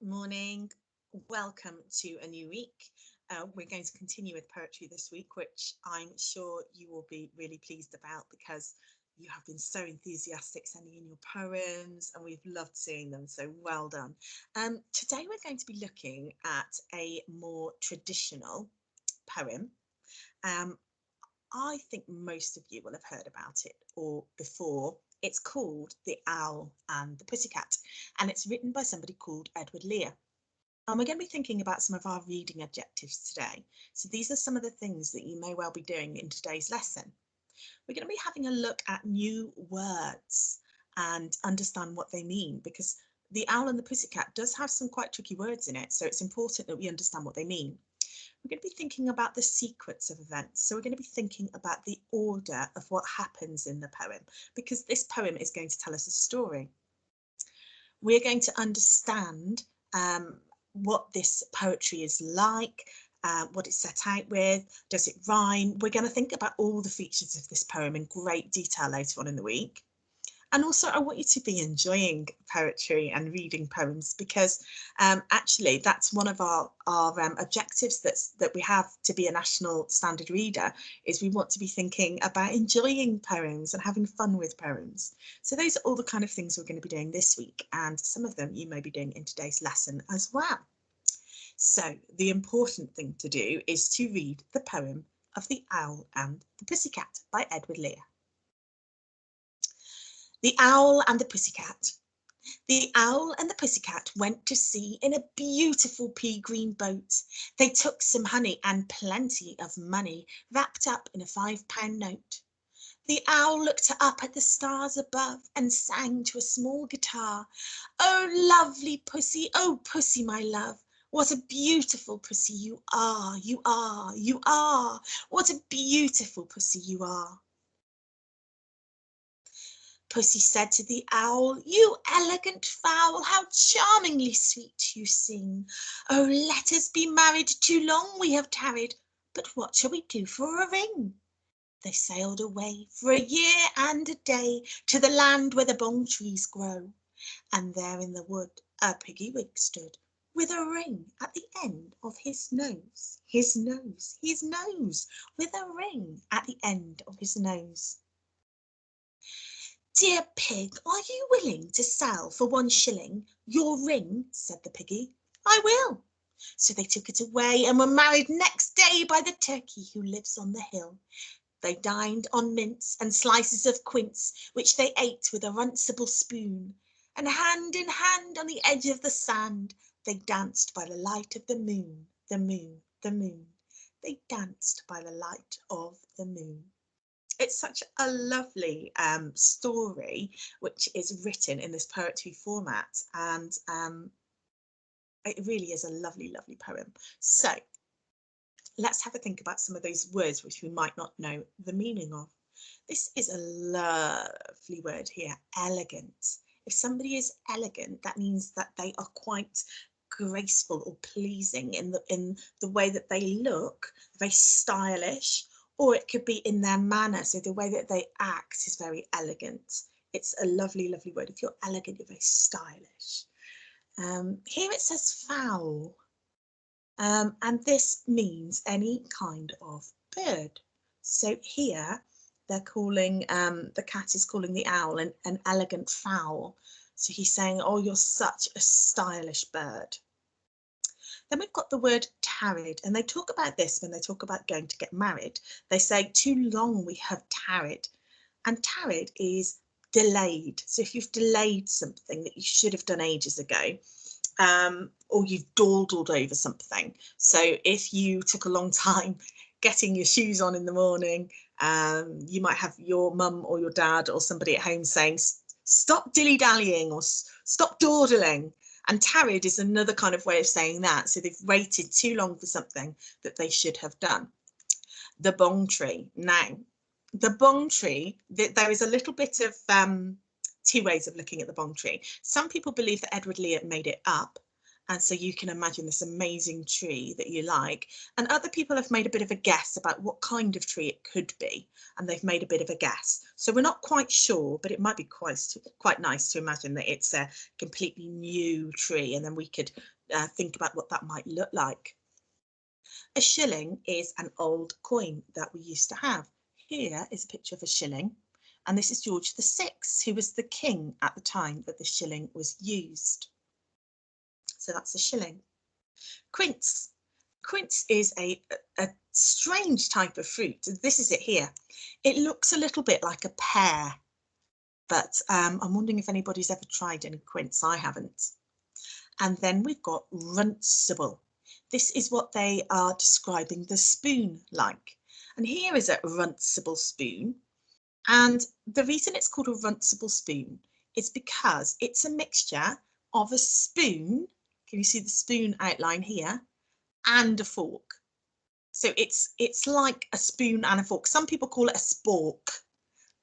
Morning. Welcome to a new week. We're going to continue with poetry this week, which I'm sure you will be really pleased about because you have been so enthusiastic sending in your poems and we've loved seeing them. So well done. Today we're going to be looking at a more traditional poem. Um, I think most of you will have heard about it or before. It's called The Owl and the Pussycat, and it's written by somebody called Edward Lear. And we're going to be thinking about some of our reading objectives today. So these are some of the things that you may well be doing in today's lesson. We're going to be having a look at new words and understand what they mean, because The Owl and the Pussycat does have some quite tricky words in it, so it's important that we understand what they mean. We're going to be thinking about the sequence of events. So we're going to be thinking about the order of what happens in the poem, because this poem is going to tell us a story. We're going to understand what this poetry is like, what it's set out with, does it rhyme? We're going to think about all the features of this poem in great detail later on in the week. And also, I want you to be enjoying poetry and reading poems, because actually that's one of our objectives that we have to be a national standard reader, is we want to be thinking about enjoying poems and having fun with poems. So those are all the kind of things we're going to be doing this week, and some of them you may be doing in today's lesson as well. So the important thing to do is to read the poem of The Owl and the Pussycat by Edward Lear. The Owl and the Pussycat. The Owl and the Pussycat went to sea in a beautiful pea green boat. They took some honey and plenty of money wrapped up in a £5 note. The Owl looked up at the stars above and sang to a small guitar. Oh, lovely Pussy, oh, Pussy, my love. What a beautiful pussy you are, you are, you are. What a beautiful pussy you are. Pussy said to the Owl, you elegant fowl, how charmingly sweet you sing. Oh, let us be married, too long we have tarried, but what shall we do for a ring? They sailed away for a year and a day to the land where the bong trees grow, and there in the wood a piggy wig stood, with a ring at the end of his nose, his nose, his nose, with a ring at the end of his nose. Dear pig, are you willing to sell for 1 shilling your ring? Said the piggy. I will. So they took it away and were married next day by the turkey who lives on the hill. They dined on mince and slices of quince, which they ate with a runcible spoon, and hand in hand on the edge of the sand, they danced by the light of the moon, the moon, the moon. They danced by the light of the moon. It's such a lovely story, which is written in this poetry format, and it really is a lovely, lovely poem. So let's have a think about some of those words which we might not know the meaning of. This is a lovely word here, elegant. If somebody is elegant, that means that they are quite graceful or pleasing in the way that they look, very stylish, or it could be in their manner. So the way that they act is very elegant. It's a lovely, lovely word. If you're elegant, you're very stylish. Here it says fowl, and this means any kind of bird. So here they're calling, the cat is calling the owl an elegant fowl. So he's saying, oh, you're such a stylish bird. Then we've got the word tarried, and they talk about this when they talk about going to get married. They say, too long we have tarried. And tarried is delayed. So if you've delayed something that you should have done ages ago, or you've dawdled over something. So if you took a long time getting your shoes on in the morning, you might have your mum or your dad or somebody at home saying, stop dilly-dallying or stop dawdling. And tarried is another kind of way of saying that. So they've waited too long for something that they should have done. The bong tree. Now, the bong tree, there is a little bit of two ways of looking at the bong tree. Some people believe that Edward Lear made it up, And so you can imagine this amazing tree that you like. And other people have made a bit of a guess about what kind of tree it could be. And they've made a bit of a guess. So we're not quite sure, but it might be quite nice to imagine that it's a completely new tree. And then we could think about what that might look like. A shilling is an old coin that we used to have. Here is a picture of a shilling. And this is George VI, who was the king at the time that the shilling was used. So that's a shilling. Quince. Quince is a strange type of fruit. This is it here. It looks a little bit like a pear, but I'm wondering if anybody's ever tried any quince. I haven't. And then we've got runcible. This is what they are describing the spoon like. And here is a runcible spoon. And the reason it's called a runcible spoon is because it's a mixture of a spoon. Can you see the spoon outline here? And a fork. So it's like a spoon and a fork. Some people call it a spork,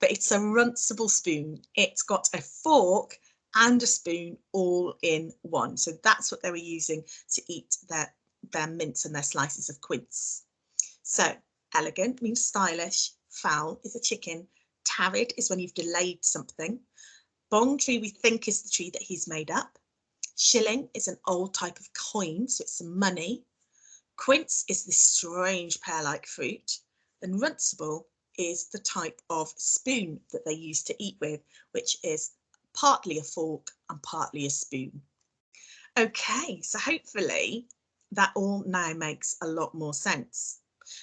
but it's a runcible spoon. It's got a fork and a spoon all in one. So that's what they were using to eat their mince and their slices of quince. So elegant means stylish. Fowl is a chicken. Tarid is when you've delayed something. Bong tree we think is the tree that he's made up. Shilling is an old type of coin, so it's some money. Quince is this strange pear-like fruit, and runcible is the type of spoon that they used to eat with, which is partly a fork and partly a spoon. Okay, so hopefully that all now makes a lot more sense.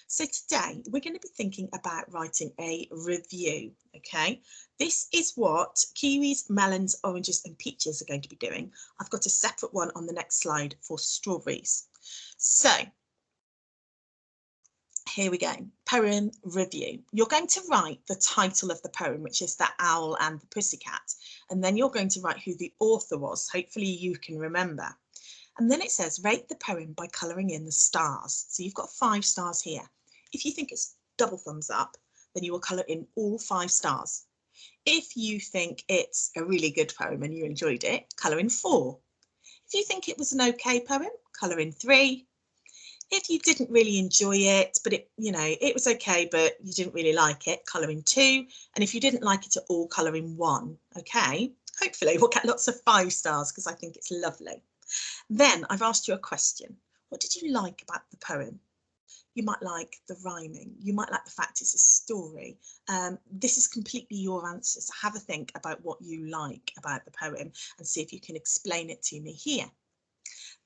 So today we're going to be thinking about writing a review, okay? This is what kiwis, melons, oranges and peaches are going to be doing. I've got a separate one on the next slide for strawberries. So here we go, poem review. You're going to write the title of the poem, which is The Owl and the Pussycat, and then you're going to write who the author was. Hopefully you can remember. And then it says rate the poem by colouring in the stars. So you've got 5 stars here. If you think it's double thumbs up, then you will colour in all 5 stars. If you think it's a really good poem and you enjoyed it, colour in 4. If you think it was an okay poem, colour in 3. If you didn't really enjoy it, but it was okay, but you didn't really like it, colour in 2. And if you didn't like it at all, colour in 1. Okay, hopefully we'll get lots of 5 stars because I think it's lovely. Then I've asked you a question. What did you like about the poem? You might like the rhyming. You might like the fact it's a story. This is completely your answer. So have a think about what you like about the poem and see if you can explain it to me here.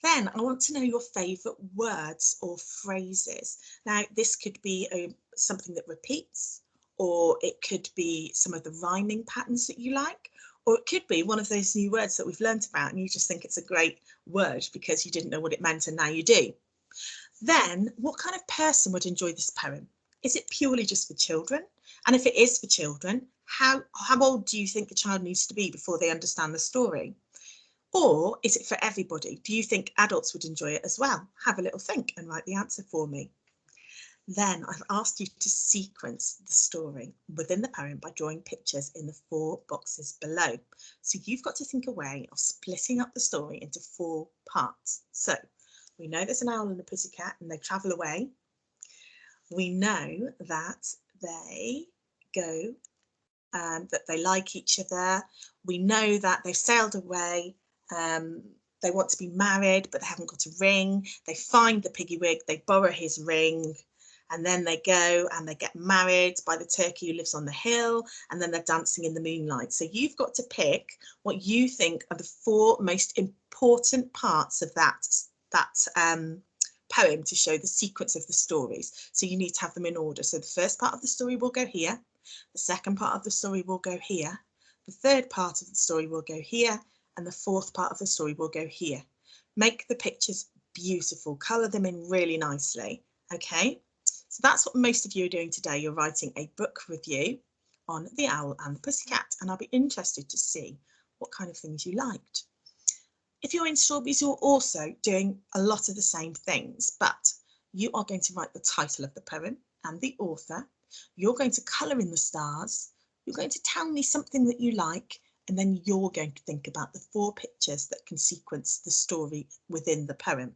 Then I want to know your favourite words or phrases. Now, this could be something that repeats, or it could be some of the rhyming patterns that you like, or it could be one of those new words that we've learnt about and you just think it's a great word because you didn't know what it meant and now you do. Then, what kind of person would enjoy this poem? Is it purely just for children? And if it is for children, how old do you think a child needs to be before they understand the story? Or is it for everybody? Do you think adults would enjoy it as well? Have a little think and write the answer for me. Then I've asked you to sequence the story within the poem by drawing pictures in the 4 boxes below. So you've got to think a way of splitting up the story into 4 parts. So we know there's an owl and a pussycat and they travel away. We know that they go, that they like each other. We know that they've sailed away. They want to be married, but they haven't got a ring. They find the piggy wig, they borrow his ring, and then they go and they get married by the turkey who lives on the hill, and then they're dancing in the moonlight. So you've got to pick what you think are the 4 most important parts of that poem to show the sequence of the stories. So you need to have them in order. So the first part of the story will go here, the second part of the story will go here, the third part of the story will go here, and the 4th part of the story will go here. Make the pictures beautiful, colour them in really nicely, okay? So that's what most of you are doing today. You're writing a book review on The Owl and the Pussycat, and I'll be interested to see what kind of things you liked. If you're in strawberries, you're also doing a lot of the same things, but you are going to write the title of the poem and the author. You're going to colour in the stars. You're going to tell me something that you like, and then you're going to think about the 4 pictures that can sequence the story within the poem.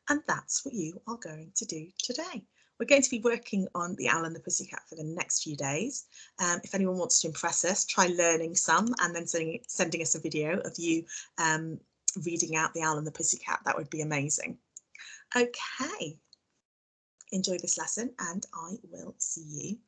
And that's what you are going to do today. We're going to be working on The Owl and the Pussycat for the next few days. If anyone wants to impress us, try learning some and then sending us a video of you reading out The Owl and the Pussycat. That would be amazing. Okay, enjoy this lesson and I will see you